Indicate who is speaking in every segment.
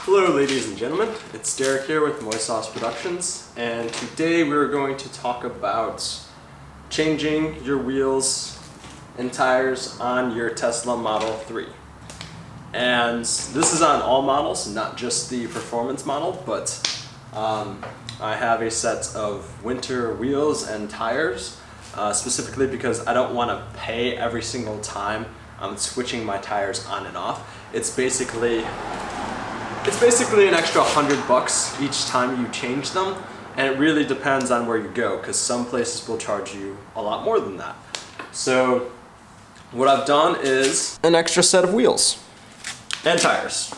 Speaker 1: Hello ladies and gentlemen, it's Derek here with Moist Sauce Productions, and today we're going to talk about changing your wheels and tires on your Tesla Model 3. And this is on all models, not just the performance model, but I have a set of winter wheels and tires, specifically because I don't want to pay every single time I'm switching my tires on and off. It's basically an extra $100 each time you change them, and it really depends on where you go, because some places will charge you a lot more than that. So what I've done is an extra set of wheels and tires.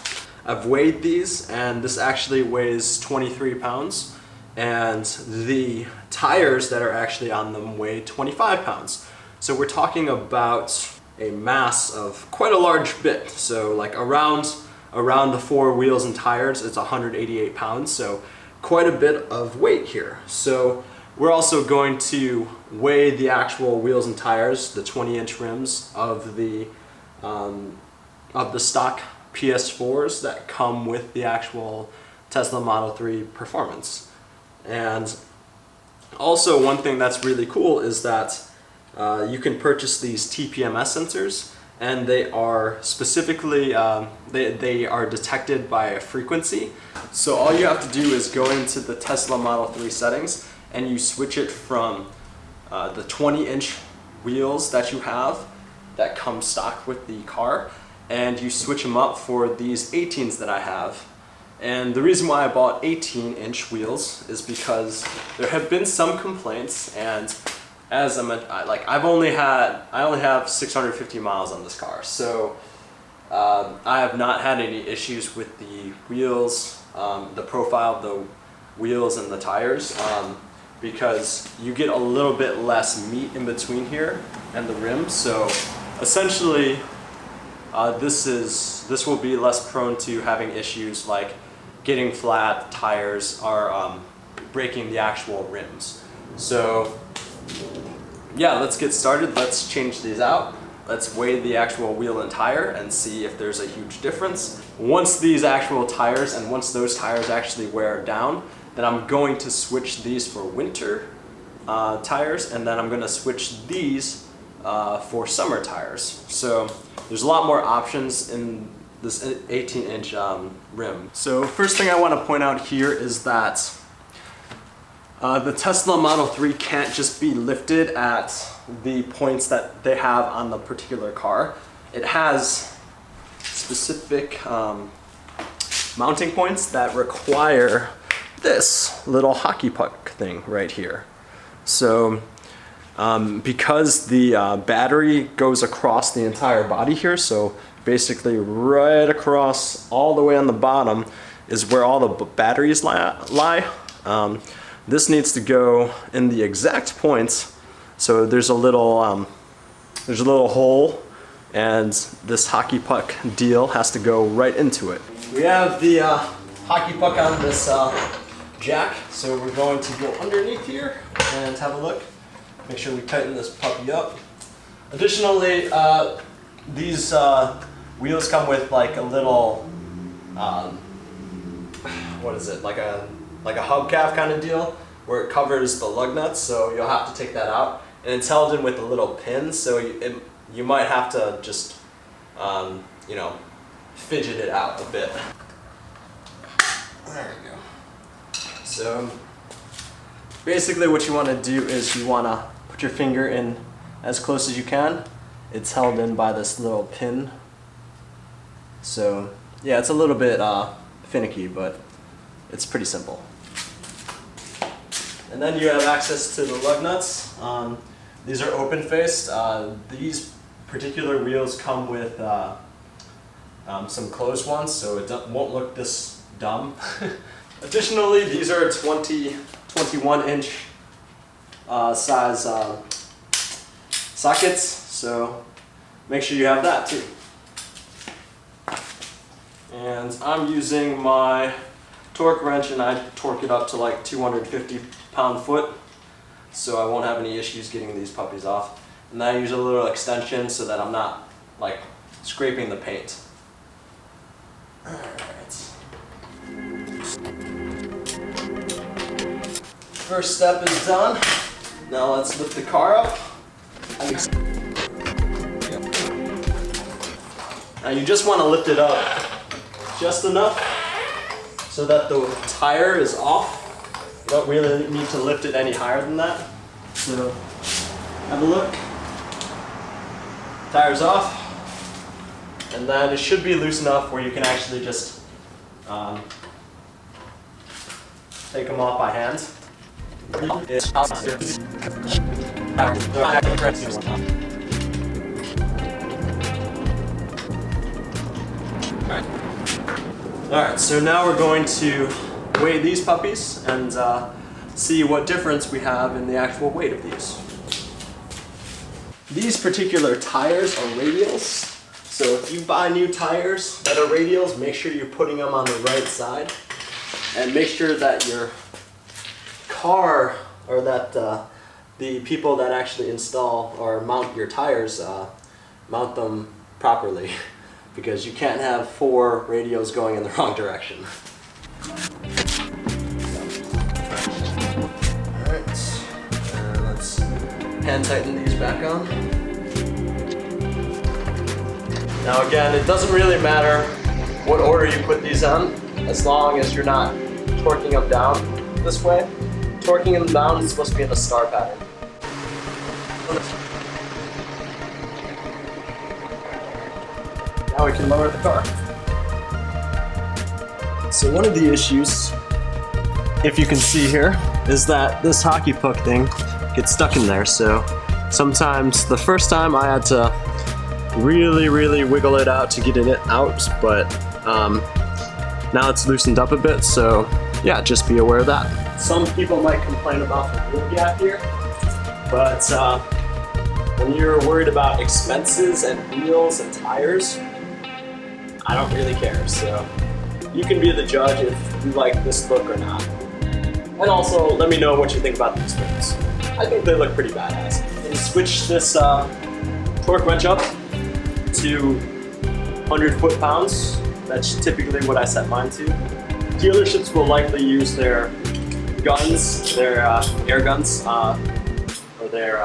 Speaker 1: I've weighed these, and this actually weighs 23 pounds, and the tires that are actually on them weigh 25 pounds. So we're talking about a mass of quite a large bit. So like around the 4 wheels and tires, it's 188 pounds, so quite a bit of weight here. So we're also going to weigh the actual wheels and tires, the 20-inch rims of the stock PS4s that come with the actual Tesla Model 3 Performance. And also one thing that's really cool is that you can purchase these TPMS sensors, and they are specifically, they are detected by a frequency. So all you have to do is go into the Tesla Model 3 settings, and you switch it from the 20-inch wheels that you have that come stock with the car, and you switch them up for these 18s that I have. And the reason why I bought 18-inch wheels is because there have been some complaints, and as I only have 650 miles on this car, so I have not had any issues with the wheels, the profile of the wheels and the tires, because you get a little bit less meat in between here and the rim. So essentially, this will be less prone to having issues like getting flat tires or breaking the actual rims. So yeah, let's get started. Let's change these out. Let's weigh the actual wheel and tire and see if there's a huge difference. Once these actual tires, and once those tires actually wear down, then I'm going to switch these for winter tires, and then I'm going to switch these for summer tires. So there's a lot more options in this 18-inch rim. So first thing I want to point out here is that the Tesla Model 3 can't just be lifted at the points that they have on the particular car. It has specific mounting points that require this little hockey puck thing right here. So because the battery goes across the entire body here, so basically right across all the way on the bottom is where all the batteries lie. This needs to go in the exact points, so there's a little hole, and this hockey puck deal has to go right into it. We have the hockey puck on this jack, so we're going to go underneath here and have a look. Make sure we tighten this puppy up. Additionally, these wheels come with like a little, what is it, like a hubcap kind of deal, where it covers the lug nuts, so you'll have to take that out, and it's held in with a little pin, so you might have to just you know, fidget it out a bit. There we go. So basically what you want to do is you want to put your finger in as close as you can. It's held in by this little pin, so yeah, it's a little bit finicky, but it's pretty simple. And then you have access to the lug nuts. These are open-faced. These particular wheels come with some closed ones, so it won't look this dumb. Additionally, these are 21-inch size sockets, so make sure you have that too. And I'm using my torque wrench, and I torque it up to like 250 pound-foot, so I won't have any issues getting these puppies off. And I use a little extension so that I'm not like scraping the paint. Alright. First step is done. Now let's lift the car up. Now you just want to lift it up just enough so that the tire is off. You don't really need to lift it any higher than that. So have a look. Tire's off. And then it should be loose enough where you can actually just take them off by hand. Alright, so now we're going to weigh these puppies and see what difference we have in the actual weight of these. These particular tires are radials. So if you buy new tires that are radials, make sure you're putting them on the right side, and make sure that your car, or that the people that actually install or mount your tires, mount them properly, because you can't have 4 radials going in the wrong direction. Alright, let's hand tighten these back on. Now again, it doesn't really matter what order you put these on, as long as you're not torquing them down this way. Torquing them down is supposed to be in the star pattern. Now we can lower the car. So one of the issues, if you can see here, is that this hockey puck thing gets stuck in there. So sometimes, the first time I had to really wiggle it out to get it out, but now it's loosened up a bit, so yeah, just be aware of that. Some people might complain about the wheel gap here, but when you're worried about expenses and wheels and tires, I don't really care, so you can be the judge if you like this look or not. And also, let me know what you think about these rims. I think they look pretty badass. And switch this torque wrench up to 100 foot-pounds. That's typically what I set mine to. Dealerships will likely use their guns, their air guns, or their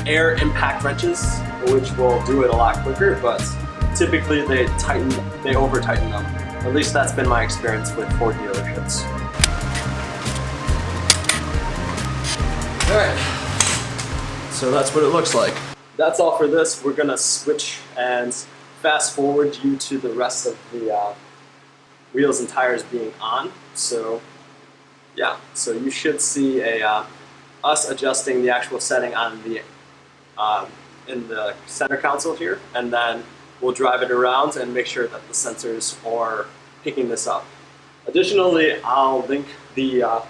Speaker 1: air impact wrenches, which will do it a lot quicker, but typically they over-tighten them. At least that's been my experience with Ford dealerships. Alright, so that's what it looks like. That's all for this. We're gonna switch and fast forward you to the rest of the wheels and tires being on. So yeah, so you should see us adjusting the actual setting on the in the center console here, and then we'll drive it around and make sure that the sensors are picking this up. Additionally, I'll link the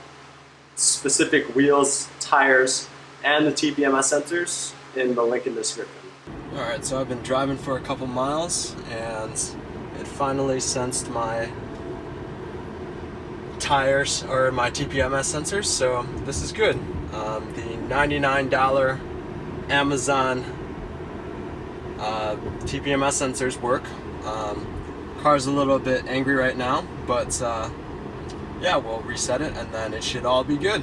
Speaker 1: specific wheels, tires, and the TPMS sensors in the link in the description. Alright, so I've been driving for a couple miles and it finally sensed my tires, or my TPMS sensors, so this is good. The $99 Amazon TPMS sensors work. Car's a little bit angry right now, but yeah, we'll reset it and then it should all be good.